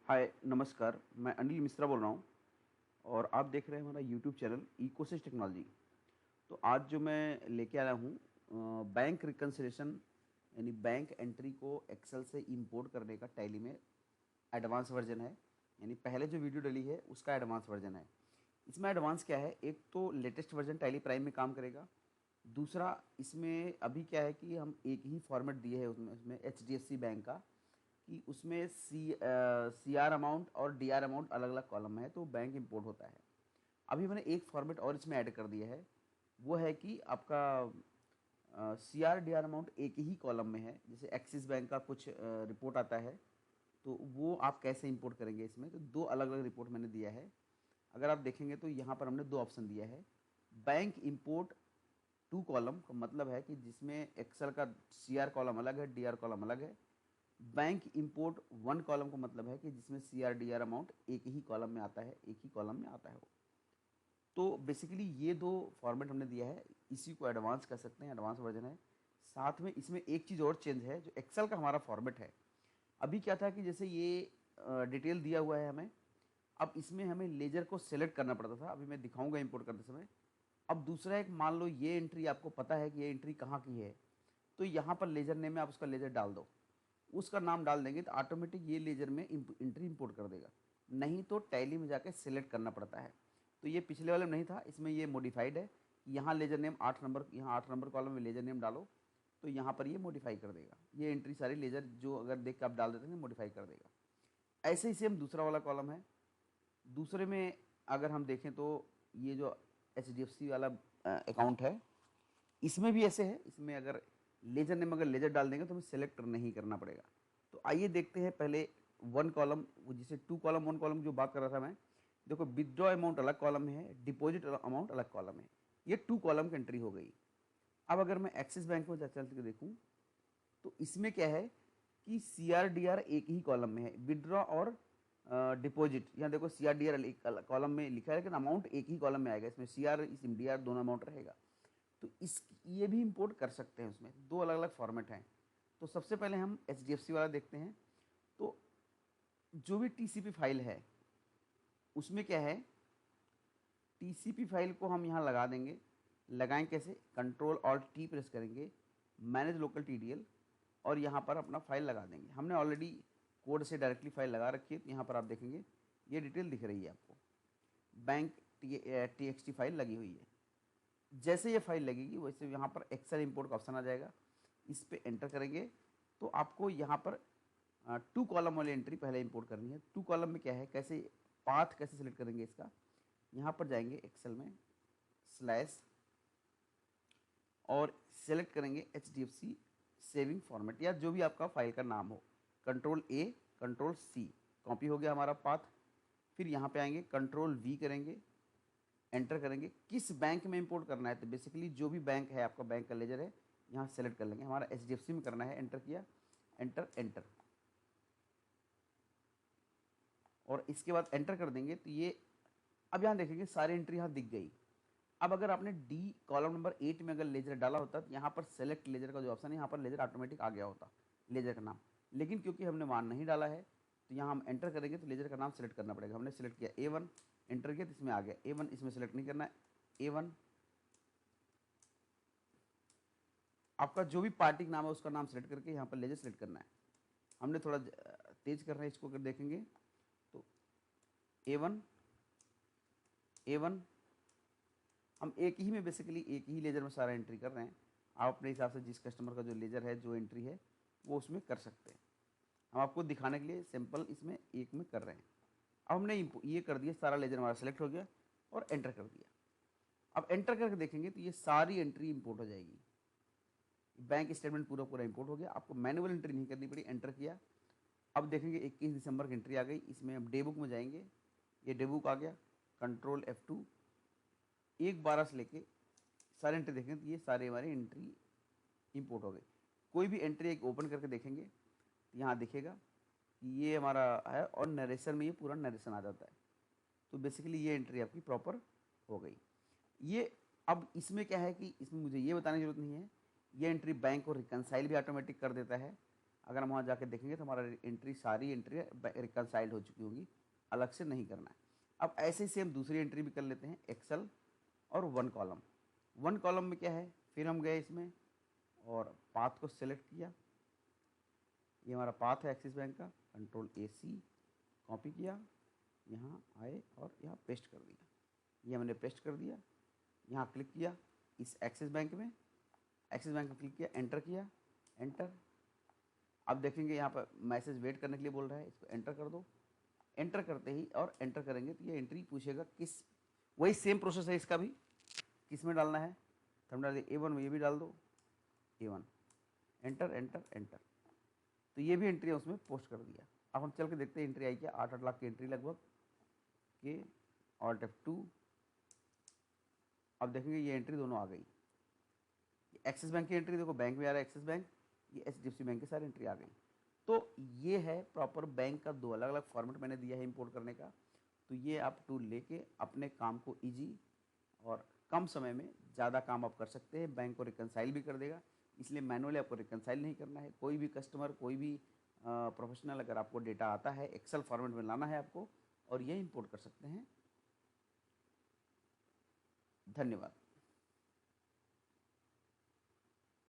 हाय नमस्कार, मैं अनिल मिश्रा बोल रहा हूँ और आप देख रहे हैं हमारा यूट्यूब चैनल इकोसिस टेक्नोलॉजी। तो आज जो मैं लेके आया हूँ बैंक रिकन्सिलिएशन यानी बैंक एंट्री को एक्सेल से इंपोर्ट करने का टैली में एडवांस वर्जन है। यानी पहले जो वीडियो डली है उसका एडवांस वर्जन है। इसमें एडवांस क्या है, एक तो लेटेस्ट वर्जन टैली प्राइम में काम करेगा। दूसरा इसमें अभी क्या है कि हम एक ही फॉर्मेट दिए है उसमें एच बैंक का कि उसमें सी आर अमाउंट और डी आर अमाउंट अलग अलग कॉलम है, तो बैंक इंपोर्ट होता है। अभी मैंने एक फॉर्मेट और इसमें ऐड कर दिया है, वो है कि आपका C R D R amount एक ही कॉलम में है। जैसे एक्सिस बैंक का कुछ रिपोर्ट आता है, तो वो आप कैसे इंपोर्ट करेंगे इसमें, तो दो अलग अलग रिपोर्ट मैंने दिया है। अगर आप देखेंगे तो यहाँ पर हमने दो ऑप्शन दिया है। बैंक इंपोर्ट टू कॉलम का मतलब है कि जिसमें एक्सेल का सी आर कॉलम अलग है, डी आर कॉलम अलग है। बैंक इंपोर्ट वन कॉलम का मतलब है कि जिसमें C R D R amount एक ही कॉलम में आता है, एक ही कॉलम में आता है वो। तो बेसिकली ये दो फॉर्मेट हमने दिया है, इसी को एडवांस कर सकते हैं, एडवांस वर्जन है। साथ में इसमें एक चीज़ और चेंज है, जो एक्सेल का हमारा फॉर्मेट है। अभी क्या था कि जैसे ये डिटेल दिया हुआ है हमें, अब इसमें हमें लेजर को सेलेक्ट करना पड़ता था। अभी मैं दिखाऊंगा इंपोर्ट करते समय। अब दूसरा एक, मान लो ये एंट्री आपको पता है कि ये एंट्री कहाँ की है, तो यहाँ पर लेजर नेम में आप उसका लेजर डाल दो, उसका नाम डाल देंगे तो ऑटोमेटिक ये लेजर में एंट्री इंपोर्ट कर देगा। नहीं तो टैली में जाके सिलेक्ट करना पड़ता है। तो ये पिछले वाले में नहीं था, इसमें ये मॉडिफाइड है। यहाँ लेजर नेम 8 नंबर, यहाँ 8 नंबर कॉलम में लेजर नेम डालो तो यहाँ पर ये मॉडिफाई कर देगा। ये एंट्री सारी लेजर जो अगर देख के आप डाल देते हैं मॉडिफाई कर देगा। ऐसे ही सेम दूसरा वाला कॉलम है। दूसरे में अगर हम देखें तो ये जो एच वाला अकाउंट है, इसमें भी ऐसे है। इसमें अगर लेजर नेम अगर लेजर डाल देंगे तो हमें सेलेक्ट नहीं करना पड़ेगा। तो आइए देखते हैं पहले वन कॉलम, जिसे टू कॉलम वन कॉलम जो बात कर रहा था मैं। देखो, विदड्रॉ अमाउंट अलग कॉलम में है, डिपॉजिट अमाउंट अलग कॉलम है। ये टू कॉलम की एंट्री हो गई। अब अगर मैं एक्सिस बैंक में चल के देखूँ तो इसमें क्या है कि सी आर डी आर एक ही कॉलम में है, विदड्रॉ और डिपॉजिट। यहाँ देखो सी आर डी आर एक कॉलम में लिखा है, लेकिन अमाउंट एक ही कॉलम में आएगा। इसमें सी आर इस डी आर दोनों अमाउंट रहेगा। तो इस ये भी इंपोर्ट कर सकते हैं। उसमें दो अलग अलग फॉर्मेट हैं। तो सबसे पहले हम एच वाला देखते हैं। तो जो भी टीसीपी फाइल है उसमें क्या है, टीसीपी फाइल को हम यहाँ लगा देंगे। लगाएं कैसे, कंट्रोल ऑल्ट टी प्रेस करेंगे, मैनेज लोकल टीडीएल, और यहाँ पर अपना फाइल लगा देंगे। हमने ऑलरेडी कोड से डायरेक्टली फाइल लगा रखी है, तो यहाँ पर आप देखेंगे ये डिटेल दिख रही है आपको, bank T x T file लगी हुई है। जैसे ये फाइल लगेगी वैसे यहाँ पर एक्सेल इंपोर्ट का ऑप्शन आ जाएगा। इस पर एंटर करेंगे तो आपको यहाँ पर टू कॉलम वाली एंट्री पहले इंपोर्ट करनी है। टू कॉलम में क्या है, कैसे पाथ कैसे सिलेक्ट करेंगे इसका, यहाँ पर जाएंगे एक्सेल में स्लैश और सेलेक्ट करेंगे H D F C saving format या जो भी आपका फाइल का नाम हो। Control A control C, copy हो गया हमारा पाथ। फिर यहाँ पे आएंगे, कंट्रोल वी करेंगे, एंटर करेंगे। किस बैंक में इंपोर्ट करना है, तो बेसिकली जो भी बैंक है आपका, बैंक का लेजर है, यहाँ सेलेक्ट कर लेंगे। हमारा एच में करना है, एंटर किया, एंटर एंटर, और इसके बाद एंटर कर देंगे तो ये अब यहाँ देखेंगे सारी एंट्री यहाँ दिख गई। अब अगर आपने डी कॉलम नंबर 8 में अगर लेजर डाला होता तो यहाँ पर सेलेक्ट लेजर का जो ऑप्शन है, यहाँ पर लेजर ऑटोमेटिक आ गया होता, लेजर का नाम। लेकिन क्योंकि हमने वहाँ नहीं डाला है तो यहाँ हम एंटर करेंगे तो लेजर का नाम सेलेक्ट करना पड़ेगा। हमने सेलेक्ट किया A1, एंटर किया तो इसमें आ गया A1। इसमें सेलेक्ट नहीं करना है, A1 आपका जो भी पार्टी का नाम है उसका नाम सेलेक्ट करके यहाँ पर लेजर सेलेक्ट करना है। हमने थोड़ा तेज कर रहे हैं इसको, अगर देखेंगे तो A1 A1, हम एक ही में बेसिकली एक ही लेजर में सारा एंट्री कर रहे हैं। आप अपने हिसाब से जिस कस्टमर का जो लेजर है, जो एंट्री है, वो उसमें कर सकते हैं। हम आपको दिखाने के लिए सिंपल इसमें एक में कर रहे हैं। अब हमने ये कर दिया, सारा लेजर हमारा सेलेक्ट हो गया और एंटर कर दिया। अब एंटर करके देखेंगे तो ये सारी एंट्री इंपोर्ट हो जाएगी। बैंक स्टेटमेंट पूरा पूरा इंपोर्ट हो गया। आपको मैनुअल एंट्री नहीं करनी पड़ी, एंटर किया। अब देखेंगे 21 दिसंबर की एंट्री आ गई। इसमें हम डे बुक में जाएंगे, ये डे बुक आ गया, कंट्रोल F2, 1/12 से लेके सारे एंट्री देखेंगे तो ये सारे हमारी एंट्री इंपोर्ट हो गई। कोई भी एंट्री एक ओपन करके देखेंगे तो यहाँ दिखेगा कि ये हमारा है, और नरेशन में ये पूरा नरेशन आ जाता है। तो बेसिकली ये एंट्री आपकी प्रॉपर हो गई। ये अब इसमें क्या है कि इसमें मुझे ये बताने की जरूरत नहीं है, ये एंट्री बैंक को रिकनसाइल भी ऑटोमेटिक कर देता है। अगर हम वहाँ जाके देखेंगे तो हमारा एंट्री, सारी एंट्री रिकनसाइल्ड हो चुकी होगी, अलग से नहीं करना है। अब ऐसे ही सेम दूसरी एंट्री भी कर लेते हैं, एक्सेल और वन कॉलम। वन कॉलम में क्या है, फिर हम गए इसमें और पाथ को सिलेक्ट किया, ये हमारा पाथ है एक्सिस बैंक का, कंट्रोल AC कॉपी किया, यहाँ आए और यहाँ पेस्ट कर दिया, ये हमने पेस्ट कर दिया। यहाँ क्लिक किया इस एक्सिस बैंक में, एक्सिस बैंक में क्लिक किया, एंटर किया, एंटर। अब देखेंगे यहाँ पर मैसेज वेट करने के लिए बोल रहा है, इसको एंटर कर दो। एंटर करते ही और एंटर करेंगे तो ये एंट्री पूछेगा किस, वही सेम प्रोसेस है इसका भी, किस में डालना है, तो हम डाल दिए A1 में, ये भी डाल दो A1, एंटर एंटर एंटर, तो ये भी एंट्री उसमें पोस्ट कर दिया। अब हम चल के देखते हैं एंट्री आई क्या, 8-8 लाख की एंट्री लगभग के, Alt F2। अब देखेंगे ये एंट्री दोनों आ गई, एक्सिस बैंक की एंट्री देखो, बैंक में आ रहा है एक्सिस बैंक, ये HDFC बैंक की सारी एंट्री आ गई। तो ये है प्रॉपर बैंक का, दो अलग अलग फॉर्मेट मैंने दिया है इंपोर्ट करने का। तो ये आप टूल लेके अपने काम को ईजी और कम समय में ज़्यादा काम आप कर सकते हैं, बैंक को रिकनसाइल भी कर देगा। इसलिए मैनुअली आपको रिकनसाइल नहीं करना है। कोई भी कस्टमर, कोई भी प्रोफेशनल, अगर आपको डेटा आता है एक्सेल फॉर्मेट में लाना है आपको, और ये इंपोर्ट कर सकते हैं। धन्यवाद।